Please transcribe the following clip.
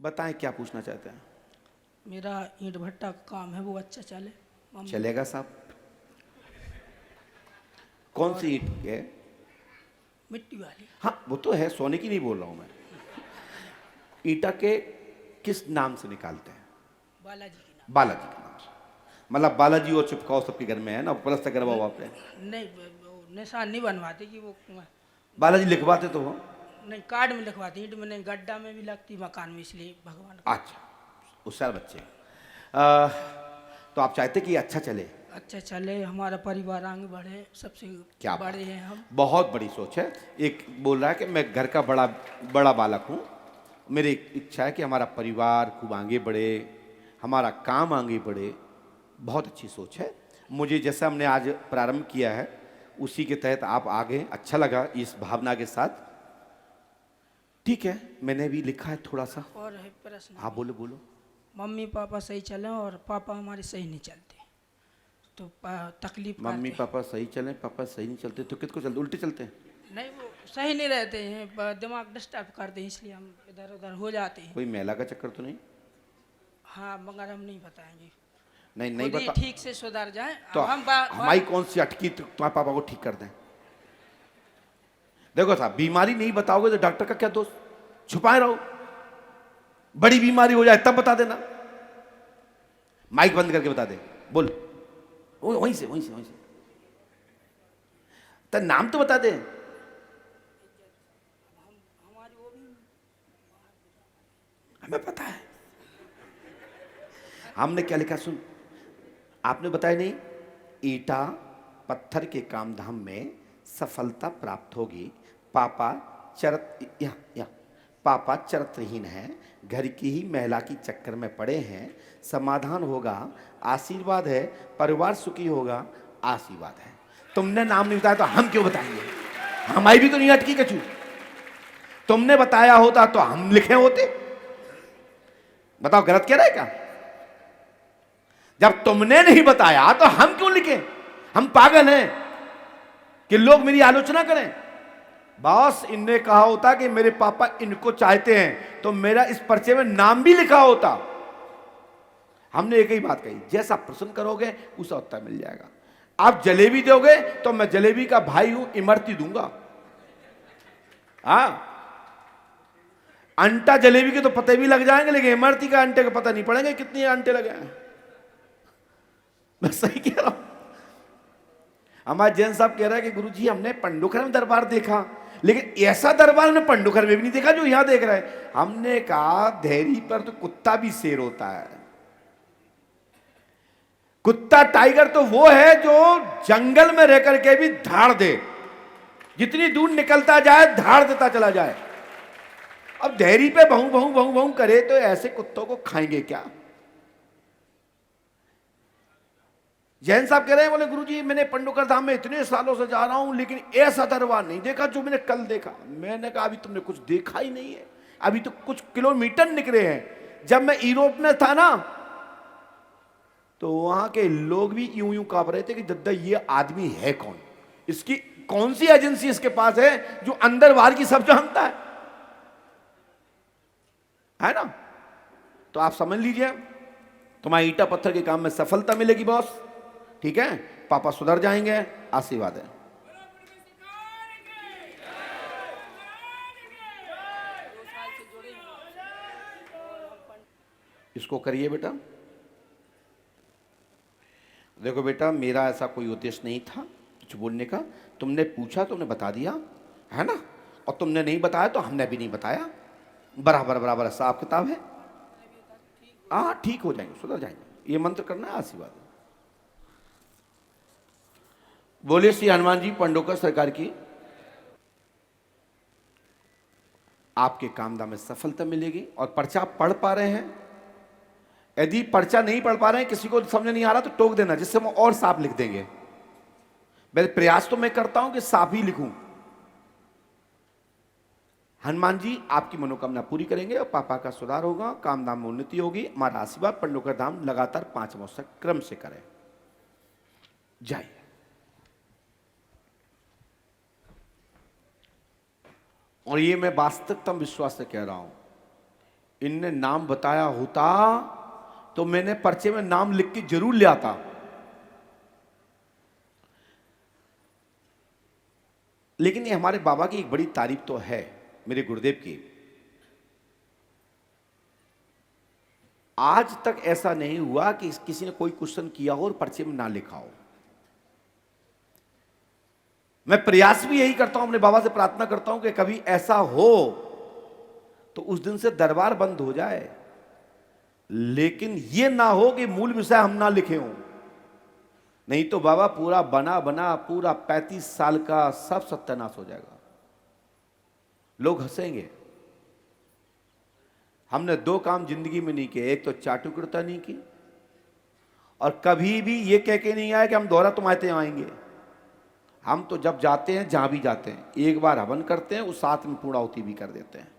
बताएं क्या पूछना चाहते हैं। मेरा ईंट भट्टा का काम है वो अच्छा चले। चलेगा साहब। कौन और सी ईंट है? मिट्टी वाली। हाँ वो तो है, सोने की नहीं बोल रहा हूं मैं। ईटा के किस नाम से निकालते हैं? बालाजी की नाम बालाजी के नाम से। मतलब बालाजी और चिपकाओ सबके घर में है ना, प्लस करवा हुआ पे। नहीं वो निशान नहीं बनवाते कि वो बालाजी लिखवाते तो हो। नहीं कार्ड में लिखवाते, ईंट में नहीं, गड्ढा में भी लगती मकान में, इसलिए भगवान का। अच्छा, होशियार बच्चे। आ, तो आप चाहते कि ये अच्छा चले? अच्छा चले, हमारा परिवार आगे बढ़े, सबसे क्या बात बड़े है। हैं हम। बहुत बड़ी सोच है। एक बोल रहा है कि मैं घर का बड़ा बड़ा बालक हूँ, मेरी इच्छा है कि हमारा परिवार खूब आगे बढ़े, हमारा काम आगे बढ़े। बहुत अच्छी सोच है। मुझे जैसा हमने आज प्रारंभ किया है उसी के तहत आप आगे, अच्छा लगा इस भावना के साथ। ठीक है, मैंने भी लिखा है थोड़ा सा। और है प्रश्न हाँ भी। बोलो बोलो। मम्मी पापा सही चले और पापा हमारे सही नहीं चलते, तो तकलीफ मम्मी करते हैं। पापा सही चले, पापा सही नहीं चलते तो किसको चलते? उल्टे चलते हैं। नहीं वो सही नहीं रहते हैं, दिमाग डिस्टर्ब करते हैं, इसलिए हम इधर उधर हो जाते हैं। कोई महिला का चक्कर तो नहीं? हाँ मगर हम नहीं बताएंगे, नहीं नहीं खुद ही बता। ठीक से सुधर जाए। तो अब हम हमारी कौन सी अटकी तो तुम्हारे पापा को ठीक कर दें? देखो साहब, बीमारी नहीं बताओगे तो डॉक्टर का क्या दोष? छुपाए रहो, बड़ी बीमारी हो जाए तब बता देना। माइक बंद करके बता दे, बोल। वहीं से वहीं से वहीं से तो नाम तो बता दे। हमारी वो भी हमें पता है। हमने क्या लिखा सुन, आपने बताया नहीं। ईटा पत्थर के काम धाम में सफलता प्राप्त होगी। पापा या पापा चरित्रहीन है, घर की ही महिला की चक्कर में पड़े हैं। समाधान होगा, आशीर्वाद है। परिवार सुखी होगा, आशीर्वाद है। तुमने नाम नहीं बताया तो हम क्यों बताएंगे? हमारी भी तो नहीं अटकी कछू। तुमने बताया होता तो हम लिखे होते। बताओ गलत कह रहा है क्या? जब तुमने नहीं बताया तो हम क्यों लिखें? हम पागल हैं कि लोग मेरी आलोचना करें? बॉस, इनने कहा होता कि मेरे पापा इनको चाहते हैं तो मेरा इस पर्चे में नाम भी लिखा होता। हमने एक ही बात कही, जैसा प्रश्न करोगे उसा उत्तर मिल जाएगा। आप जलेबी दोगे तो मैं जलेबी का भाई हूं, इमरती दूंगा। हाँ, अंटा जलेबी के तो पते भी लग जाएंगे, लेकिन इमरती का अंटे का पता नहीं पड़ेंगे कितने अंटे लगे हैं। मैं सही कह रहा हूं? हमारे जैन साहब कह रहा है कि गुरुजी हमने पंडोखर में दरबार देखा, लेकिन ऐसा दरबार हमने पंडोखर में भी नहीं देखा जो यहां देख रहा है। हमने कहा धैर्य पर तो कुत्ता भी शेर होता है। कुत्ता टाइगर तो वो है जो जंगल में रह करके भी धाड़ दे, जितनी दूर निकलता जाए धाड़ देता चला जाए। अब धैर्य पे भौं भौं भौं भौं करे तो ऐसे कुत्तों को खाएंगे क्या? जैन साहब कह रहे हैं, बोले गुरुजी मैंने पंडोकर धाम में इतने सालों से जा रहा हूं लेकिन ऐसा दरबार नहीं देखा जो मैंने कल देखा। मैंने कहा अभी तुमने कुछ देखा ही नहीं है, अभी तो कुछ किलोमीटर निकले हैं। जब मैं यूरोप में था ना तो वहां के लोग भी यूं यूं कांप रहे थे कि दद्दा ये आदमी है कौन, इसकी कौन सी एजेंसी इसके पास है जो अंदर बाहर की सब जानता है ना? तो आप समझ लीजिए, तुम्हारी ईटा पत्थर के काम में सफलता मिलेगी बॉस। ठीक है, पापा सुधर जाएंगे, आशीर्वाद है। इसको करिए बेटा। देखो बेटा, मेरा ऐसा कोई उद्देश्य नहीं था कुछ बोलने का। तुमने पूछा तुमने बता दिया है ना, और तुमने नहीं बताया तो हमने भी नहीं बताया। बराबर बराबर हिसाब किताब है। हाँ ठीक हो जाएंगे, सुधर जाएंगे। ये मंत्र करना है, आशीर्वाद है। बोले श्री हनुमान जी पंडोकर सरकार की। आपके कामधाम में सफलता मिलेगी। और पर्चा पढ़ पा रहे हैं? यदि पर्चा नहीं पढ़ पा रहे हैं, किसी को समझ नहीं आ रहा तो टोक देना, जिससे हम और साफ लिख देंगे। मैं प्रयास तो मैं करता हूं कि साफ ही लिखूं। हनुमान जी आपकी मनोकामना पूरी करेंगे और पापा का सुधार होगा, काम धाम में उन्नति होगी। हमारा आशीर्वाद पंडोकर धाम लगातार 5 वर्ष तक क्रम से करें। जाइए। और ये मैं वास्तविकतम विश्वास से कह रहा हूं, इनने नाम बताया होता तो मैंने पर्चे में नाम लिख के जरूर ले आता। लेकिन ये हमारे बाबा की एक बड़ी तारीफ तो है, मेरे गुरुदेव की। आज तक ऐसा नहीं हुआ कि किसी ने कोई क्वेश्चन किया हो और पर्चे में ना लिखा हो। मैं प्रयास भी यही करता हूं, अपने बाबा से प्रार्थना करता हूं कि कभी ऐसा हो तो उस दिन से दरबार बंद हो जाए, लेकिन यह ना हो कि मूल विषय हम ना लिखे हों। नहीं तो बाबा पूरा बना बना पूरा 35 साल का सब सत्यानाश हो जाएगा। लोग हंसेंगे। हमने 2 काम जिंदगी में नहीं किए, एक तो चाटुकरता नहीं की और कभी भी ये कह के नहीं आया कि हम दोहरा तुम्हारे आएंगे। हम तो जब जाते हैं, जहां भी जाते हैं, एक बार हवन करते हैं, उस साथ में पूर्णाहुति भी कर देते हैं।